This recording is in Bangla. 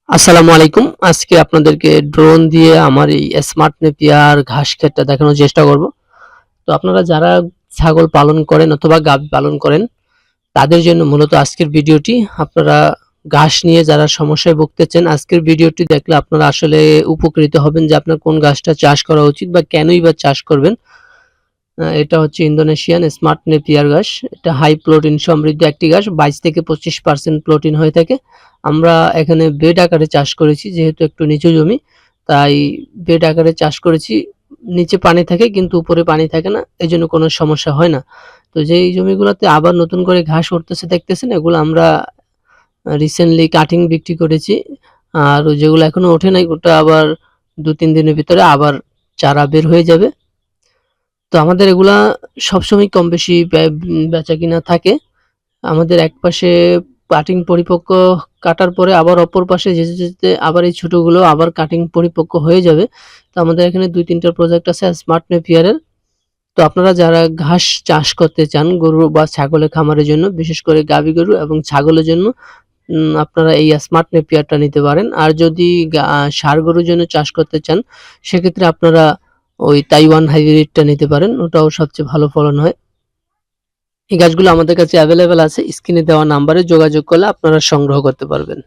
আসসালামু আলাইকুম। আজকে আপনাদেরকে ড্রোন দিয়ে আমার এই স্মার্ট নেপিয়ার ঘাস ক্ষেতটা দেখানোর চেষ্টা করব। তো আপনারা যারা ছাগল পালন করেন অথবা গাভী পালন করেন, তাদের জন্য মূলত আজকের ভিডিওটি। আপনারা ঘাস নিয়ে যারা সমস্যায় ভুগতেছেন, আজকের ভিডিওটি দেখলে আপনারা আসলে উপকৃত হবেন যে আপনার কোন ঘাসটা চাষ করা উচিত বা কেনই বা চাষ করবেন। এটা হচ্ছে ইন্দোনেশিয়ান স্মার্ট নেপিয়ার ঘাস। এটা হাই প্রোটিন সমৃদ্ধ একটি ঘাস। 22 থেকে 25% প্রোটিন হয়ে থাকে। আমরা এখানে বেড আকারে চাষ করেছি, যেহেতু একটু নিচু জমি, তাই বেড আকারে চাষ করেছি। নিচে পানি থাকে কিন্তু উপরে পানি থাকে না, এজন্য কোনো সমস্যা হয় না। তো যেই জমিগুলোতে আবার নতুন করে ঘাস উঠতেছে দেখতেছেন, এগুলো আমরা রিসেন্টলি কাটিং বিক্রি করেছি। আর যেগুলো এখনো ওঠে নাই, ওটা আবার 2-3 দিনের ভিতরে আবার চারা বের হয়ে যাবে। তো আমাদের এগুলা সবসময় কম বেশি বেচাকিনা থাকে। আমাদের একপাশে কাটিং পরিপক্ক কাটার পরে আবার অপর পাশে যেতে, যেতে আবার এই ছোটগুলো আবার কাটিং পরিপক্ক হয়ে যাবে। তো আমাদের এখানে ২-৩ টা প্রজেক্ট আছে স্মার্ট নেপিয়ারের। তো আপনারা যারা ঘাস চাষ করতে চান গরু বা ছাগলের খামারের জন্য, বিশেষ করে গাভী গরু এবং ছাগলের জন্য আপনারা এই স্মার্ট নেপিয়ারটা নিতে পারেন। আর যদি ষাঁড় গরুর জন্য চাষ করতে চান, সেক্ষেত্রে আপনারা ওই তাইওয়ান হাইব্রিডটা নিতে পারেন। ওটাও সবচেয়ে ভালো ফলন হয়। এই গাছগুলো আমাদের কাছে এভেইলেবল আছে। স্ক্রিনে দেওয়া নাম্বারে যোগাযোগ করলে আপনারা সংগ্রহ করতে পারবেন।